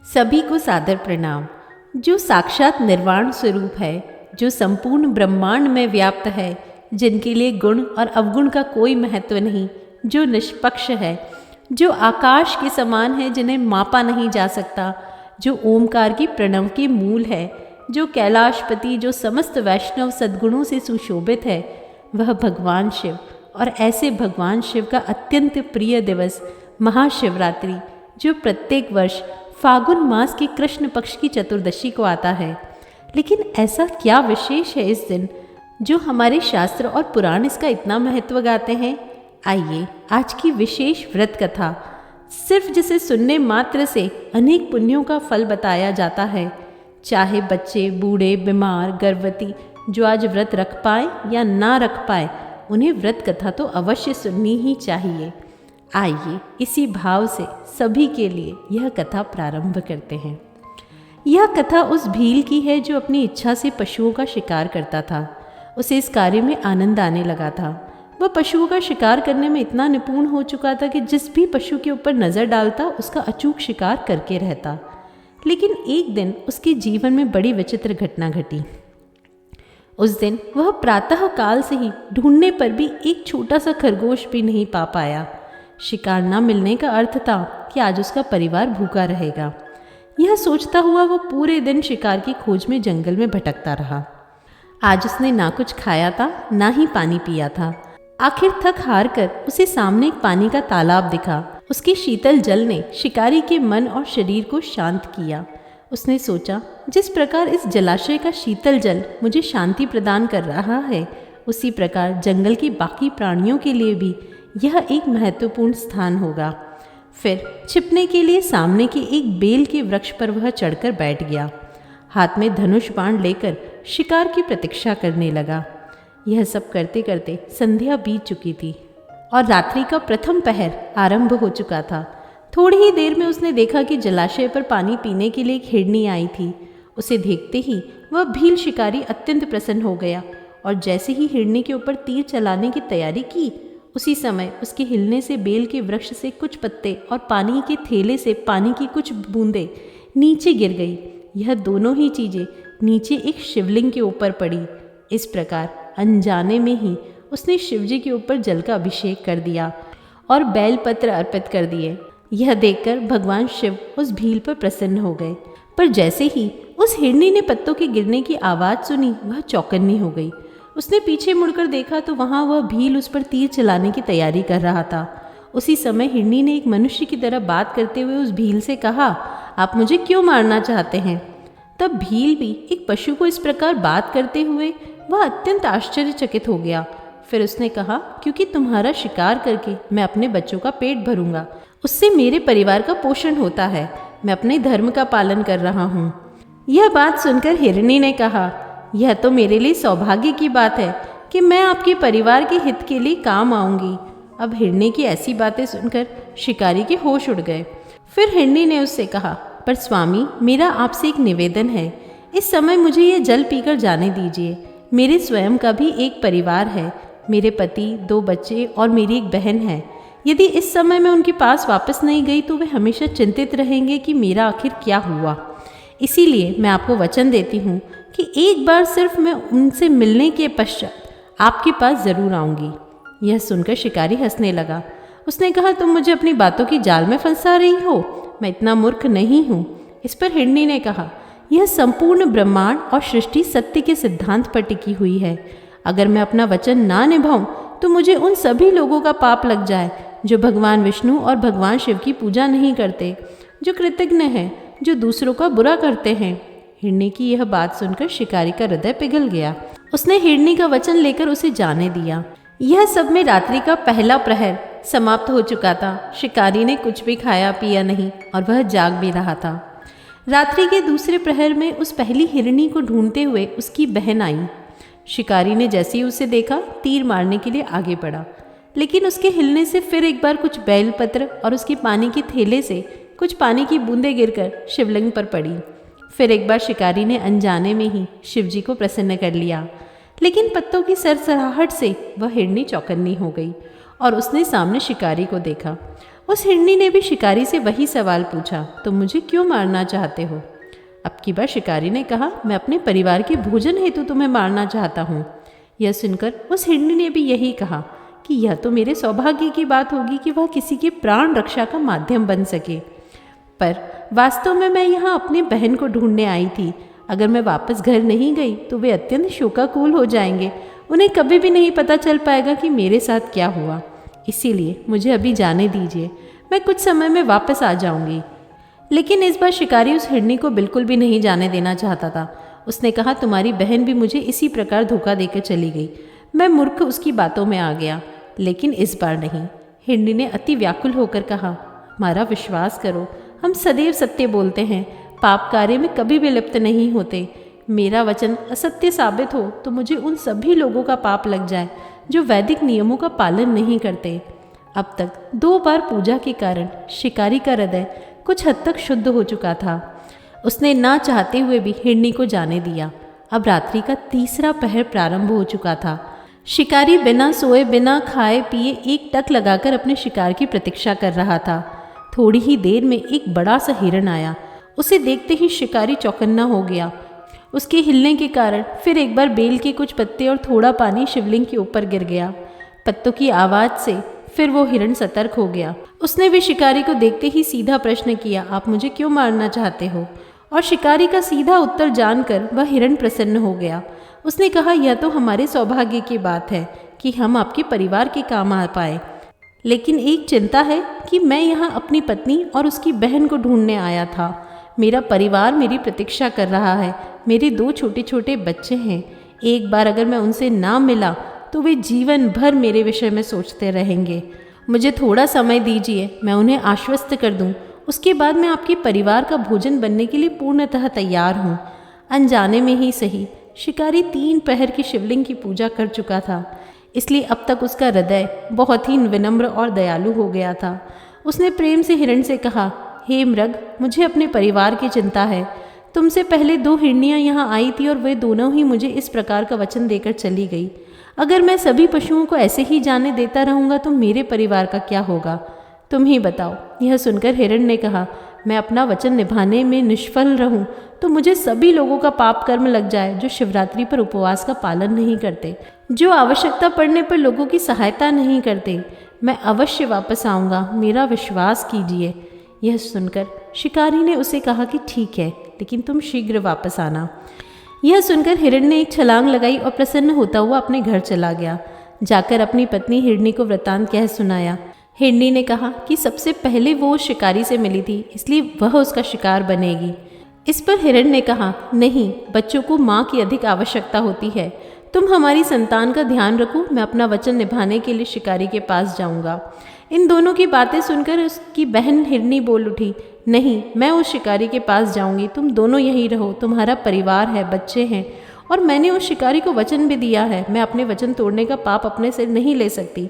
सभी को सादर प्रणाम। जो साक्षात निर्वाण स्वरूप है, जो संपूर्ण ब्रह्मांड में व्याप्त है, जिनके लिए गुण और अवगुण का कोई महत्व नहीं, जो निष्पक्ष है, जो आकाश के समान है, जिन्हें मापा नहीं जा सकता, जो ओमकार की प्रणव के मूल है, जो कैलाशपति, जो समस्त वैष्णव सद्गुणों से सुशोभित है, वह भगवान शिव। और ऐसे भगवान शिव का अत्यंत प्रिय दिवस महाशिवरात्रि, जो प्रत्येक वर्ष फागुन मास के कृष्ण पक्ष की चतुर्दशी को आता है। लेकिन ऐसा क्या विशेष है इस दिन, जो हमारे शास्त्र और पुराण इसका इतना महत्व गाते हैं? आइए आज की विशेष व्रत कथा, सिर्फ जिसे सुनने मात्र से अनेक पुण्यों का फल बताया जाता है। चाहे बच्चे, बूढ़े, बीमार, गर्भवती, जो आज व्रत रख पाए या ना रख पाए, उन्हें व्रत कथा तो अवश्य सुननी ही चाहिए। आइए इसी भाव से सभी के लिए यह कथा प्रारंभ करते हैं। यह कथा उस भील की है जो अपनी इच्छा से पशुओं का शिकार करता था। उसे इस कार्य में आनंद आने लगा था। वह पशुओं का शिकार करने में इतना निपुण हो चुका था कि जिस भी पशु के ऊपर नज़र डालता उसका अचूक शिकार करके रहता। लेकिन एक दिन उसके जीवन में बड़ी विचित्र घटना घटी। उस दिन वह प्रातः काल से ही ढूंढने पर भी एक छोटा सा खरगोश भी नहीं पा पाया। शिकार न मिलने का अर्थ था कि आज उसका परिवार भूखा रहेगा। यह सोचता हुआ वह पूरे दिन शिकार की खोज में जंगल में भटकता रहा। आज उसने ना कुछ खाया था, ना ही पानी पिया था। आखिर थक हार कर उसे सामने एक पानी का तालाब दिखा। उसके शीतल जल ने शिकारी के मन और शरीर को शांत किया। उसने सोचा, जिस प्रकार इस जलाशय का शीतल जल मुझे शांति प्रदान कर रहा है, उसी प्रकार जंगल के बाकी प्राणियों के लिए भी यह एक महत्वपूर्ण स्थान होगा। फिर छिपने के लिए सामने के एक बेल के वृक्ष पर वह चढ़कर बैठ गया। हाथ में धनुष बाण लेकर शिकार की प्रतीक्षा करने लगा। यह सब करते करते संध्या बीत चुकी थी और रात्रि का प्रथम पहर आरंभ हो चुका था। थोड़ी ही देर में उसने देखा कि जलाशय पर पानी पीने के लिए एक हिरनी आई थी। उसे देखते ही वह भील शिकारी अत्यंत प्रसन्न हो गया और जैसे ही हिरनी के ऊपर तीर चलाने की तैयारी की, उसी समय उसके हिलने से बेल के वृक्ष से कुछ पत्ते और पानी के थैले से पानी की कुछ बूंदें नीचे गिर गई। यह दोनों ही चीज़ें नीचे एक शिवलिंग के ऊपर पड़ी। इस प्रकार अनजाने में ही उसने शिवजी के ऊपर जल का अभिषेक कर दिया और बेलपत्र अर्पित कर दिए। यह देखकर भगवान शिव उस भील पर प्रसन्न हो गए। पर जैसे ही उस हिरनी ने पत्तों के गिरने की आवाज़ सुनी, वह चौकन्नी हो गई। उसने पीछे मुड़कर देखा तो वहाँ वह भील उस पर तीर चलाने की तैयारी कर रहा था। उसी समय हिरनी ने एक मनुष्य की तरह बात करते हुए उस भील से कहा, आप मुझे क्यों मारना चाहते हैं? तब भील भी एक पशु को इस प्रकार बात करते हुए वह अत्यंत आश्चर्यचकित हो गया। फिर उसने कहा, क्योंकि तुम्हारा शिकार करके मैं अपने बच्चों का पेट भरूंगा, उससे मेरे परिवार का पोषण होता है, मैं अपने धर्म का पालन कर रहा हूँ। यह बात सुनकर हिरनी ने कहा, यह तो मेरे लिए सौभाग्य की बात है कि मैं आपके परिवार के हित के लिए काम आऊँगी। अब हिरनी की ऐसी बातें सुनकर शिकारी के होश उड़ गए। फिर हिरनी ने उससे कहा, पर स्वामी, मेरा आपसे एक निवेदन है। इस समय मुझे यह जल पीकर जाने दीजिए। मेरे स्वयं का भी एक परिवार है। मेरे पति, 2 बच्चे और मेरी एक बहन है। यदि इस समय मैं उनके पास वापस नहीं गई तो वे हमेशा चिंतित रहेंगे कि मेरा आखिर क्या हुआ। इसीलिए मैं आपको वचन देती हूँ कि एक बार सिर्फ मैं उनसे मिलने के पश्चात आपके पास ज़रूर आऊँगी। यह सुनकर शिकारी हंसने लगा। उसने कहा, तुम मुझे अपनी बातों की जाल में फंसा रही हो, मैं इतना मूर्ख नहीं हूँ। इस पर हिरनी ने कहा, यह संपूर्ण ब्रह्मांड और सृष्टि सत्य के सिद्धांत पर टिकी हुई है। अगर मैं अपना वचन ना निभाऊं तो मुझे उन सभी लोगों का पाप लग जाए जो भगवान विष्णु और भगवान शिव की पूजा नहीं करते, जो कृतज्ञ हैं, जो दूसरों का बुरा करते हैं। हिरनी की यह बात सुनकर शिकारी का हृदय पिघल गया। उसने हिरनी का वचन लेकर उसे जाने दिया। यह सब में रात्रि का पहला प्रहर समाप्त हो चुका था। शिकारी ने कुछ भी खाया पिया नहीं और वह जाग भी रहा था। रात्रि के दूसरे प्रहर में उस पहली हिरनी को ढूंढते हुए उसकी बहन आई। शिकारी ने जैसे ही उसे देखा, तीर मारने के लिए आगे बढ़ा, लेकिन उसके हिलने से फिर एक बार कुछ बेलपत्र और उसके पानी के थैले से कुछ पानी की बूंदें गिरकर शिवलिंग पर पड़ी। फिर एक बार शिकारी ने अनजाने में ही शिवजी को प्रसन्न कर लिया, लेकिन पत्तों की सरसराहट से वह हिरनी चौकन्नी हो गई और उसने सामने शिकारी को देखा। उस हिरनी ने भी शिकारी से वही सवाल पूछा, तुम मुझे क्यों मारना चाहते हो? अब की बार शिकारी ने कहा, मैं अपने परिवार के भोजन हेतु तुम्हें मारना चाहता हूँ। यह सुनकर उस हिरनी ने भी यही कहा कि यह तो मेरे सौभाग्य की बात होगी कि वह किसी के प्राण रक्षा का माध्यम बन सके, पर वास्तव में मैं यहाँ अपनी बहन को ढूंढने आई थी। अगर मैं वापस घर नहीं गई तो वे अत्यंत शोकाकुल हो जाएंगे। उन्हें कभी भी नहीं पता चल पाएगा कि मेरे साथ क्या हुआ। इसीलिए मुझे अभी जाने दीजिए, मैं कुछ समय में वापस आ जाऊंगी। लेकिन इस बार शिकारी उस हिरनी को बिल्कुल भी नहीं जाने देना चाहता था। उसने कहा, तुम्हारी बहन भी मुझे इसी प्रकार धोखा देकर चली गई। मैं मूर्ख उसकी बातों में आ गया, लेकिन इस बार नहीं। हिरनी ने अति व्याकुल होकर कहा, हमारा विश्वास करो, हम सदैव सत्य बोलते हैं, पाप कार्य में कभी भी लिप्त नहीं होते। मेरा वचन असत्य साबित हो तो मुझे उन सभी लोगों का पाप लग जाए जो वैदिक नियमों का पालन नहीं करते। अब तक 2 बार पूजा के कारण शिकारी का हृदय कुछ हद तक शुद्ध हो चुका था। उसने ना चाहते हुए भी हिरनी को जाने दिया। अब रात्रि का 3रा पहर प्रारंभ हो चुका था। शिकारी बिना सोए बिना खाए पिए एक टक लगाकर अपने शिकार की प्रतीक्षा कर रहा था। थोड़ी ही देर में एक बड़ा सा हिरण आया। उसे देखते ही शिकारी चौकन्ना हो गया। उसके हिलने के कारण फिर एक बार बेल के कुछ पत्ते और थोड़ा पानी शिवलिंग के ऊपर गिर गया। पत्तों की आवाज़ से फिर वो हिरण सतर्क हो गया। उसने भी शिकारी को देखते ही सीधा प्रश्न किया, आप मुझे क्यों मारना चाहते हो? और शिकारी का सीधा उत्तर जानकर वह हिरण प्रसन्न हो गया। उसने कहा, यह तो हमारे सौभाग्य की बात है कि हम आपके परिवार के काम आ पाए, लेकिन एक चिंता है कि मैं यहाँ अपनी पत्नी और उसकी बहन को ढूंढने आया था। मेरा परिवार मेरी प्रतीक्षा कर रहा है। मेरे 2 छोटे छोटे बच्चे हैं। एक बार अगर मैं उनसे ना मिला तो वे जीवन भर मेरे विषय में सोचते रहेंगे। मुझे थोड़ा समय दीजिए, मैं उन्हें आश्वस्त कर दूं। उसके बाद मैं आपके परिवार का भोजन बनने के लिए पूर्णतः तैयार हूँ। अनजाने में ही सही, शिकारी 3 पहर की शिवलिंग की पूजा कर चुका था, इसलिए अब तक उसका हृदय बहुत ही विनम्र और दयालु हो गया था। उसने प्रेम से हिरण से कहा, हे मृग, मुझे अपने परिवार की चिंता है। तुमसे पहले 2 हिरनियाँ यहाँ आई थी और वे दोनों ही मुझे इस प्रकार का वचन देकर चली गई। अगर मैं सभी पशुओं को ऐसे ही जाने देता रहूँगा तो मेरे परिवार का क्या होगा? तुम ही बताओ। यह सुनकर हिरण ने कहा, मैं अपना वचन निभाने में निष्फल रहूं तो मुझे सभी लोगों का पाप कर्म लग जाए जो शिवरात्रि पर उपवास का पालन नहीं करते, जो आवश्यकता पड़ने पर लोगों की सहायता नहीं करते। मैं अवश्य वापस आऊँगा, मेरा विश्वास कीजिए। यह सुनकर शिकारी ने उसे कहा कि ठीक है, लेकिन तुम शीघ्र वापस आना। यह सुनकर हिरण ने एक छलांग लगाई और प्रसन्न होता हुआ अपने घर चला गया। जाकर अपनी पत्नी हिरनी को वृतांत कह सुनाया। हिरनी ने कहा कि सबसे पहले वो उस शिकारी से मिली थी, इसलिए वह उसका शिकार बनेगी। इस पर हिरण ने कहा, नहीं, बच्चों को माँ की अधिक आवश्यकता होती है। तुम हमारी संतान का ध्यान रखो, मैं अपना वचन निभाने के लिए शिकारी के पास जाऊंगा। इन दोनों की बातें सुनकर उसकी बहन हिरनी बोल उठी, नहीं, मैं उस शिकारी के पास जाऊंगी, तुम दोनों यहीं रहो, तुम्हारा परिवार है, बच्चे हैं, और मैंने उस शिकारी को वचन भी दिया है। मैं अपने वचन तोड़ने का पाप अपने से नहीं ले सकती।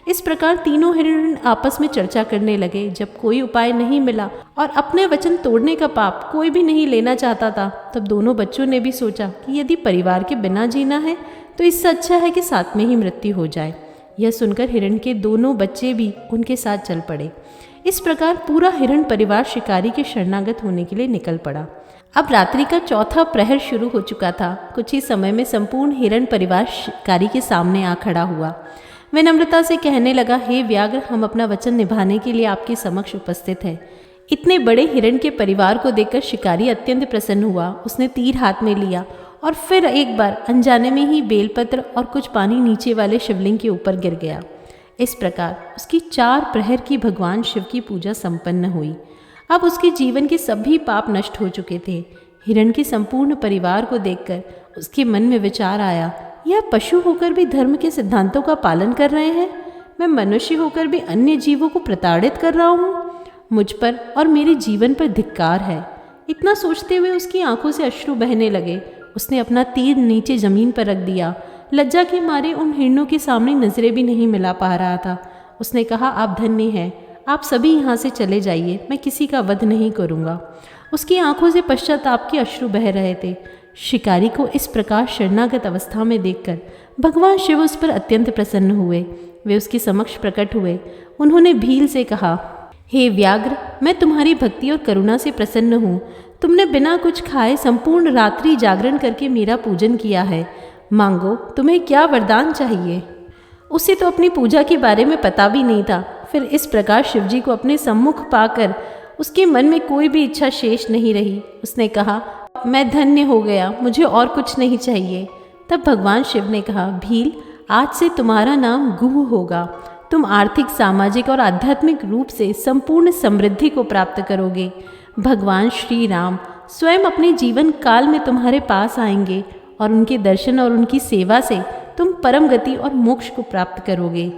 इस प्रकार तीनों हिरण आपस में चर्चा करने लगे। जब कोई उपाय नहीं मिला और अपने वचन तोड़ने का पाप कोई भी नहीं लेना चाहता था, तब दोनों बच्चों ने भी सोचा कि यदि परिवार के बिना जीना है तो इससे अच्छा है कि साथ में ही मृत्यु हो जाए। यह सुनकर हिरण के दोनों बच्चे भी उनके साथ चल पड़े। इस प्रकार पूरा हिरण परिवार शिकारी के शरणागत होने के लिए निकल पड़ा। अब रात्रि का 4था प्रहर शुरू हो चुका था। कुछ ही समय में संपूर्ण हिरण परिवार शिकारी के सामने आ खड़ा हुआ। विनम्रता से कहने लगा, हे व्याघ्र, हम अपना वचन निभाने के लिए आपके समक्ष उपस्थित हैं। इतने बड़े हिरण के परिवार को देखकर शिकारी अत्यंत प्रसन्न हुआ। उसने तीर हाथ में लिया और फिर एक बार अनजाने में ही बेलपत्र और कुछ पानी नीचे वाले शिवलिंग के ऊपर गिर गया। इस प्रकार उसकी 4 प्रहर की भगवान शिव की पूजा संपन्न हुई। अब उसके जीवन के सभी पाप नष्ट हो चुके थे। हिरण के संपूर्ण परिवार को देखकर उसके मन में विचार आया, यह पशु होकर भी धर्म के सिद्धांतों का पालन कर रहे हैं, मैं मनुष्य होकर भी अन्य जीवों को प्रताड़ित कर रहा हूँ। मुझ पर और मेरे जीवन पर धिक्कार है। इतना सोचते हुए उसकी आंखों से अश्रु बहने लगे। उसने अपना तीर नीचे जमीन पर रख दिया। लज्जा के मारे उन हिरणों के सामने नजरें भी नहीं मिला पा रहा था। उसने कहा, आप धन्य हैं, आप सभी यहाँ से चले जाइए, मैं किसी का वध नहीं करूँगा। उसकी आंखों से पश्चाताप के अश्रु बह रहे थे। शिकारी को इस प्रकार शरणागत अवस्था में देखकर भगवान शिव उस पर अत्यंत प्रसन्न हुए। वे उसके समक्ष प्रकट हुए। उन्होंने भील से कहा, हे व्याघ्र, मैं तुम्हारी भक्ति और करुणा से प्रसन्न हूँ। तुमने बिना कुछ खाए संपूर्ण रात्रि जागरण करके मेरा पूजन किया है। मांगो, तुम्हें क्या वरदान चाहिए। उसे तो अपनी पूजा के बारे में पता भी नहीं था। फिर इस प्रकार शिवजी को अपने सम्मुख पाकर उसके मन में कोई भी इच्छा शेष नहीं रही। उसने कहा, मैं धन्य हो गया, मुझे और कुछ नहीं चाहिए। तब भगवान शिव ने कहा, भील, आज से तुम्हारा नाम गुह होगा। तुम आर्थिक, सामाजिक और आध्यात्मिक रूप से संपूर्ण समृद्धि को प्राप्त करोगे। भगवान श्री राम स्वयं अपने जीवन काल में तुम्हारे पास आएंगे और उनके दर्शन और उनकी सेवा से तुम परम गति और मोक्ष को प्राप्त करोगे।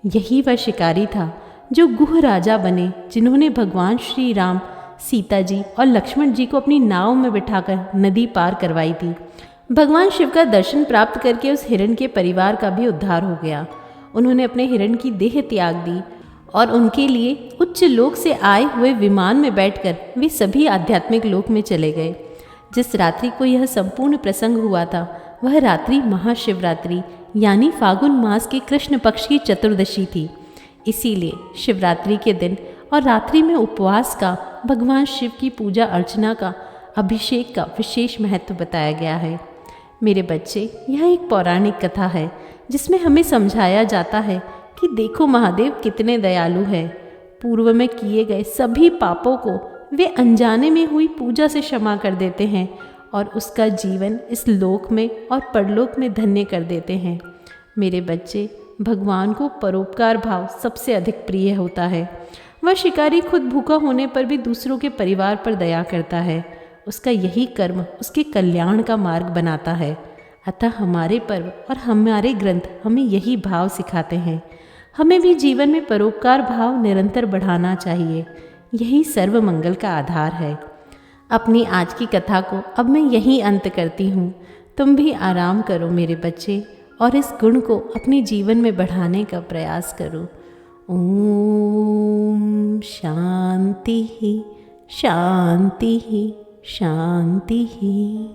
यही वह शिकारी था जो गुह राजा बने, जिन्होंने भगवान श्री राम, सीता जी और लक्ष्मण जी को अपनी नाव में बिठाकर नदी पार करवाई थी। भगवान शिव का दर्शन प्राप्त करके उस हिरण के परिवार का भी उद्धार हो गया। उन्होंने अपने हिरण की देह त्याग दी और उनके लिए उच्च लोक से आए हुए विमान में बैठकर वे सभी आध्यात्मिक लोक में चले गए। जिस रात्रि को यह संपूर्ण प्रसंग हुआ था, वह रात्रि महाशिवरात्रि यानी फागुन मास के कृष्ण पक्ष की चतुर्दशी थी। इसीलिए शिवरात्रि के दिन और रात्रि में उपवास का, भगवान शिव की पूजा अर्चना का, अभिषेक का विशेष महत्व बताया गया है। मेरे बच्चे, यह एक पौराणिक कथा है जिसमें हमें समझाया जाता है कि देखो महादेव कितने दयालु हैं। पूर्व में किए गए सभी पापों को वे अनजाने में हुई पूजा से क्षमा कर देते हैं और उसका जीवन इस लोक में और परलोक में धन्य कर देते हैं। मेरे बच्चे, भगवान को परोपकार भाव सबसे अधिक प्रिय होता है। वह शिकारी खुद भूखा होने पर भी दूसरों के परिवार पर दया करता है। उसका यही कर्म उसके कल्याण का मार्ग बनाता है। अतः हमारे पर्व और हमारे ग्रंथ हमें यही भाव सिखाते हैं। हमें भी जीवन में परोपकार भाव निरंतर बढ़ाना चाहिए। यही सर्व मंगल का आधार है। अपनी आज की कथा को अब मैं यहीं अंत करती हूँ। तुम भी आराम करो मेरे बच्चे और इस गुण को अपने जीवन में बढ़ाने का प्रयास करो। ओम शांति ही शांति ही शांति ही।